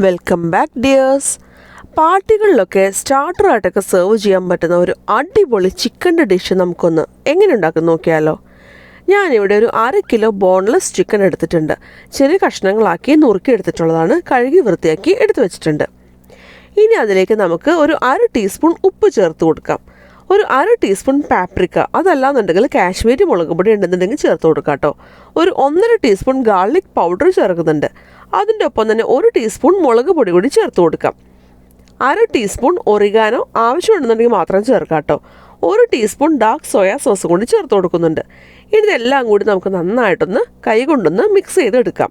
Welcome back dears. പാർട്ടികളിലൊക്കെ സ്റ്റാർട്ടറായിട്ടൊക്കെ serve ചെയ്യാൻ പറ്റുന്ന ഒരു അടിപൊളി ചിക്കൻ്റെ ഡിഷ് നമുക്കൊന്ന് എങ്ങനെ ഉണ്ടാക്കും നോക്കിയാലോ. ഞാനിവിടെ ഒരു 1/2 കിലോ ബോൺലെസ് ചിക്കൻ എടുത്തിട്ടുണ്ട്. ചെറിയ കഷ്ണങ്ങളാക്കി നുറുക്കി എടുത്തിട്ടുള്ളതാണ്. കഴുകി വൃത്തിയാക്കി എടുത്തു വെച്ചിട്ടുണ്ട്. ഇനി അതിലേക്ക് നമുക്ക് ഒരു 1/2 ടീസ്പൂൺ ഉപ്പ് ചേർത്ത് കൊടുക്കാം. ഒരു 1/2 ടീസ്പൂൺ പാപ്രിക്ക, അതല്ലാന്നുണ്ടെങ്കിൽ കാശ്മീരി മുളക് പൊടി ഉണ്ടെന്നുണ്ടെങ്കിൽ ചേർത്ത് കൊടുക്കാം കേട്ടോ. ഒരു 1.5 ടീസ്പൂൺ ഗാർലിക് പൗഡർ ചേർക്കുന്നുണ്ട്. അതിൻ്റെ ഒപ്പം തന്നെ 1 ടീസ്പൂൺ മുളക് പൊടി കൂടി ചേർത്ത് കൊടുക്കാം. 1/2 ടീസ്പൂൺ ഒറിഗാനോ ആവശ്യമുണ്ടെന്നുണ്ടെങ്കിൽ മാത്രം ചേർക്കാം കേട്ടോ. 1 ടീസ്പൂൺ ഡാർക്ക് സോയാ സോസ് കൂടി ചേർത്ത് കൊടുക്കുന്നുണ്ട്. ഇതെല്ലാം കൂടി നമുക്ക് നന്നായിട്ടൊന്ന് കൈ കൊണ്ടൊന്ന് മിക്സ് ചെയ്തെടുക്കാം.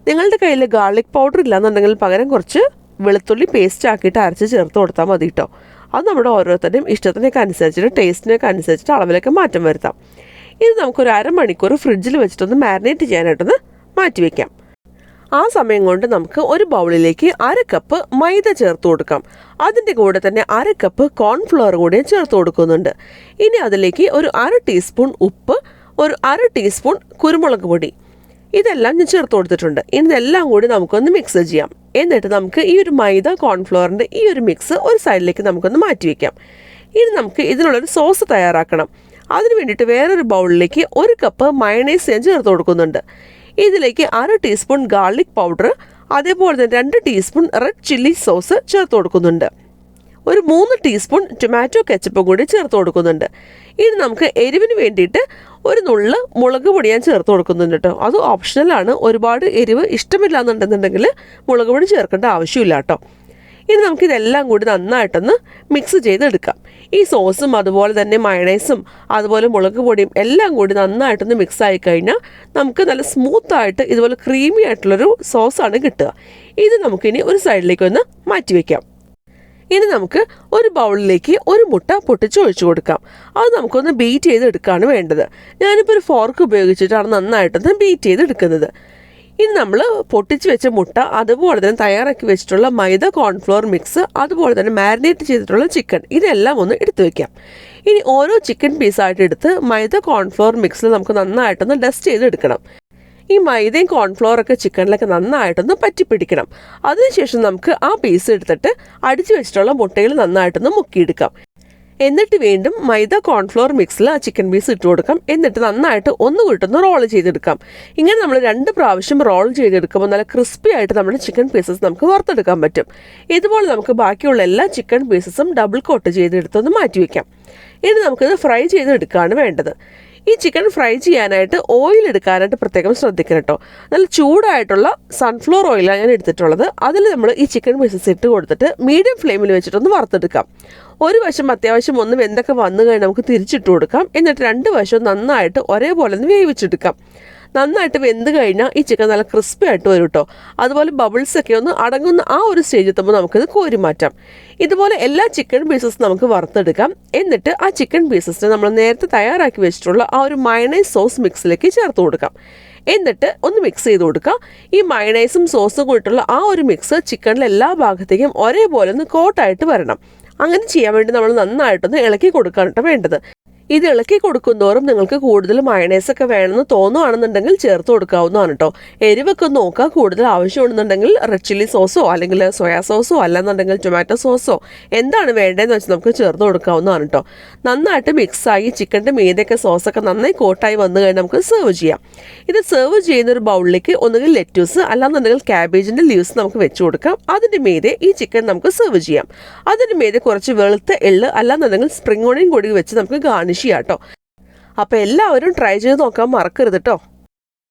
നിങ്ങളുടെ കയ്യിൽ ഗാർലിക് പൗഡർ ഇല്ലാന്നുണ്ടെങ്കിൽ പകരം കുറച്ച് വെളുത്തുള്ളി പേസ്റ്റ് ആക്കിയിട്ട് അരച്ച് ചേർത്ത് കൊടുത്താൽ മതി കേട്ടോ. അത് നമ്മുടെ ഓരോരുത്തരുടെയും ഇഷ്ടത്തിനൊക്കെ അനുസരിച്ചിട്ട് ടേസ്റ്റിനൊക്കെ അനുസരിച്ചിട്ട് അളവിലൊക്കെ മാറ്റം വരുത്താം. ഇത് നമുക്കൊരു അരമണിക്കൂർ ഫ്രിഡ്ജിൽ വെച്ചിട്ടൊന്ന് മാരിനേറ്റ് ചെയ്യാനായിട്ടൊന്ന് മാറ്റി വയ്ക്കാം. ആ സമയം കൊണ്ട് നമുക്ക് ഒരു ബൗളിലേക്ക് 1/2 കപ്പ് മൈദ ചേർത്ത് കൊടുക്കാം. അതിൻ്റെ കൂടെ തന്നെ 1/2 കപ്പ് കോൺഫ്ലവർ കൂടി ചേർത്ത് കൊടുക്കുന്നുണ്ട്. ഇനി അതിലേക്ക് ഒരു 1/2 ടീസ്പൂൺ ഉപ്പ്, ഒരു 1/2 ടീസ്പൂൺ കുരുമുളക് പൊടി, ഇതെല്ലാം ഞാൻ ചേർത്ത് കൊടുത്തിട്ടുണ്ട്. ഇനി ഇതെല്ലാം കൂടി നമുക്കൊന്ന് മിക്സ് ചെയ്യാം. എന്നിട്ട് നമുക്ക് ഈ ഒരു മൈദ കോൺഫ്ലവറിൻ്റെ ഈ ഒരു മിക്സ് ഒരു സൈഡിലേക്ക് നമുക്കൊന്ന് മാറ്റി വയ്ക്കാം. ഇനി നമുക്ക് ഇതിനുള്ളൊരു സോസ് തയ്യാറാക്കണം. അതിന് വേണ്ടിയിട്ട് വേറൊരു ബൗളിലേക്ക് 1 കപ്പ് മയണൈസ് ഞാൻ ചേർത്ത് കൊടുക്കുന്നുണ്ട്. ഇതിലേക്ക് 1/2 ടീസ്പൂൺ ഗാർലിക് പൗഡർ, അതേപോലെ തന്നെ 2 ടീസ്പൂൺ റെഡ് ചില്ലി സോസ് ചേർത്ത് കൊടുക്കുന്നുണ്ട്. ഒരു 3 ടീസ്പൂൺ ടൊമാറ്റോ കെച്ചപ്പും കൂടി ചേർത്ത് കൊടുക്കുന്നുണ്ട്. ഇനി നമുക്ക് എരിവിന് വേണ്ടിയിട്ട് ഒരു നുള്ള് മുളക് പൊടി ഞാൻ ചേർത്ത് കൊടുക്കുന്നുണ്ട് കേട്ടോ. അത് ഓപ്ഷണലാണ്. ഒരുപാട് എരിവ് ഇഷ്ടമില്ല എന്നുണ്ടെന്നുണ്ടെങ്കിൽ മുളക് പൊടി ചേർക്കേണ്ട ആവശ്യമില്ല കേട്ടോ. ഇനി നമുക്കിതെല്ലാം കൂടി നന്നായിട്ടൊന്ന് മിക്സ് ചെയ്തെടുക്കാം. ഈ സോസും അതുപോലെ തന്നെ മയണൈസും അതുപോലെ മുളക് പൊടിയും എല്ലാം കൂടി നന്നായിട്ടൊന്ന് മിക്സ് ആയി കഴിഞ്ഞാൽ നമുക്ക് നല്ല സ്മൂത്തായിട്ട് ഇതുപോലെ ക്രീമി ആയിട്ടുള്ളൊരു സോസാണ് കിട്ടുക. ഇത് നമുക്കിനി ഒരു സൈഡിലേക്ക് ഒന്ന് മാറ്റി വയ്ക്കാം. ഇനി നമുക്ക് ഒരു ബൗളിലേക്ക് ഒരു മുട്ട പൊട്ടിച്ച് ഒഴിച്ചു കൊടുക്കാം. അത് നമുക്കൊന്ന് ബീറ്റ് ചെയ്തെടുക്കുകയാണ് വേണ്ടത്. ഞാനിപ്പോൾ ഒരു ഫോർക്ക് ഉപയോഗിച്ചിട്ടാണ് നന്നായിട്ടൊന്ന് ബീറ്റ് ചെയ്തെടുക്കുന്നത്. ഇനി നമ്മൾ പൊട്ടിച്ച് വെച്ച മുട്ട, അതുപോലെ തന്നെ തയ്യാറാക്കി വെച്ചിട്ടുള്ള മൈദ കോൺഫ്ലോർ മിക്സ്, അതുപോലെ തന്നെ മാരിനേറ്റ് ചെയ്തിട്ടുള്ള ചിക്കൻ, ഇതെല്ലാം ഒന്ന് എടുത്തു വയ്ക്കാം. ഇനി ഓരോ ചിക്കൻ പീസായിട്ട് എടുത്ത് മൈദ കോൺഫ്ലോർ മിക്സിൽ നമുക്ക് നന്നായിട്ടൊന്ന് ഡസ്റ്റ് ചെയ്തെടുക്കണം. ഈ മൈദയും കോൺഫ്ലോറൊക്കെ ചിക്കനിലൊക്കെ നന്നായിട്ടൊന്ന് പറ്റിപ്പിടിക്കണം. അതിനുശേഷം നമുക്ക് ആ പീസ് എടുത്തിട്ട് അടിച്ചു വെച്ചിട്ടുള്ള മുട്ടയിൽ നന്നായിട്ടൊന്ന് മുക്കിയെടുക്കാം. എന്നിട്ട് വീണ്ടും മൈദ കോൺഫ്ലോർ മിക്സിൽ ആ ചിക്കൻ പീസ് ഇട്ട് കൊടുക്കാം. എന്നിട്ട് നന്നായിട്ട് ഒന്നുകൂട്ടൊന്ന് റോൾ ചെയ്തെടുക്കാം. ഇങ്ങനെ നമ്മൾ 2 പ്രാവശ്യം റോൾ ചെയ്തെടുക്കുമ്പോൾ നല്ല ക്രിസ്പി ആയിട്ട് നമ്മുടെ ചിക്കൻ പീസസ് നമുക്ക് വറുത്തെടുക്കാൻ പറ്റും. ഇതുപോലെ നമുക്ക് ബാക്കിയുള്ള എല്ലാ ചിക്കൻ പീസസും ഡബിൾ കോട്ട് ചെയ്തെടുത്തൊന്ന് മാറ്റി വയ്ക്കാം. ഇനി നമുക്കിത് ഫ്രൈ ചെയ്തെടുക്കുകയാണ് വേണ്ടത്. ഈ ചിക്കൻ ഫ്രൈ ചെയ്യാനായിട്ട് ഓയിൽ എടുക്കാനായിട്ട് പ്രത്യേകം ശ്രദ്ധിക്കണം കേട്ടോ. നല്ല ചൂടായിട്ടുള്ള സൺഫ്ലവർ ഓയിലാണ് ഞാൻ എടുത്തിട്ടുള്ളത്. അതിൽ നമ്മൾ ഈ ചിക്കൻ പീസസ് ഇട്ട് കൊടുത്തിട്ട് മീഡിയം ഫ്ലെയിമിൽ വെച്ചിട്ടൊന്ന് വറുത്തെടുക്കാം. ഒരു വശം അത്യാവശ്യം ഒന്ന് വെന്തൊക്കെ വന്നു കഴിഞ്ഞാൽ നമുക്ക് തിരിച്ചിട്ട് കൊടുക്കാം. എന്നിട്ട് 2 വശവും നന്നായിട്ട് ഒരേപോലെ ഒന്ന് വേവിച്ചെടുക്കാം. നന്നായിട്ട് വെന്ത് കഴിഞ്ഞാൽ ഈ ചിക്കൻ നല്ല ക്രിസ്പി ആയിട്ട് വരും കേട്ടോ. അതുപോലെ ബബിൾസൊക്കെ ഒന്ന് അടങ്ങുന്ന ആ ഒരു സ്റ്റേജ് എത്തുമ്പോൾ നമുക്കിത് കോരി മാറ്റാം. ഇതുപോലെ എല്ലാ ചിക്കൻ പീസസ് നമുക്ക് വറുത്തെടുക്കാം. എന്നിട്ട് ആ ചിക്കൻ പീസസിനെ നമ്മൾ നേരത്തെ തയ്യാറാക്കി വെച്ചിട്ടുള്ള ആ ഒരു മയണൈസ് സോസ് മിക്സിലേക്ക് ചേർത്ത് കൊടുക്കാം. എന്നിട്ട് ഒന്ന് മിക്സ് ചെയ്ത് കൊടുക്കാം. ഈ മയണൈസും സോസും കൂടിയിട്ടുള്ള ആ ഒരു മിക്സ് ചിക്കനിലെ എല്ലാ ഭാഗത്തേക്കും ഒരേപോലെ ഒന്ന് കോട്ടായിട്ട് വരണം. അങ്ങനെ ചെയ്യാൻ വേണ്ടി നമ്മൾ നന്നായിട്ടൊന്ന് ഇളക്കി കൊടുക്കാനായിട്ട് വേണ്ടത്. ഇത് ഇളക്കി കൊടുക്കുന്തോറും നിങ്ങൾക്ക് കൂടുതൽ മയണൈസൊക്കെ വേണമെന്ന് തോന്നുകയാണെന്നുണ്ടെങ്കിൽ ചേർത്ത് കൊടുക്കാവുന്നതാണ് കേട്ടോ. എരിവൊക്കെ നോക്കുക. കൂടുതൽ ആവശ്യമുണ്ടെന്നുണ്ടെങ്കിൽ റെഡ് ചില്ലി സോസോ അല്ലെങ്കിൽ സോയാ സോസോ അല്ലെന്നുണ്ടെങ്കിൽ ടൊമാറ്റോ സോസോ എന്താണ് വേണ്ടതെന്ന് വെച്ച് നമുക്ക് ചേർത്ത് കൊടുക്കാവുന്നതാണ് കേട്ടോ. നന്നായിട്ട് മിക്സായി ചിക്കൻ്റെ മീതൊക്കെ സോസൊക്കെ നന്നായി കോട്ടായി വന്നു കഴിഞ്ഞാൽ നമുക്ക് സെർവ് ചെയ്യാം. ഇത് സെർവ് ചെയ്യുന്ന ഒരു ബൗളിലേക്ക് ഒന്നുകിൽ ലെറ്റ്യൂസ് അല്ലാന്നുണ്ടെങ്കിൽ ക്യാബേജിൻ്റെ ലീവ്സ് നമുക്ക് വെച്ച് കൊടുക്കാം. അതിൻ്റെ മീതെ ഈ ചിക്കൻ നമുക്ക് സെർവ് ചെയ്യാം. അതിൻ്റെ മീതെ കുറച്ച് വെളുത്ത എള്ള് അല്ലാന്നുണ്ടെങ്കിൽ സ്പ്രിംഗ് ഓണിയൻ കൂടി വെച്ച് നമുക്ക് ഗാർണിഷ് ചെയ്യാം കേട്ടോ. അപ്പോൾ എല്ലാവരും ട്രൈ ചെയ്ത് നോക്കാൻ മറക്കരുത് കേട്ടോ.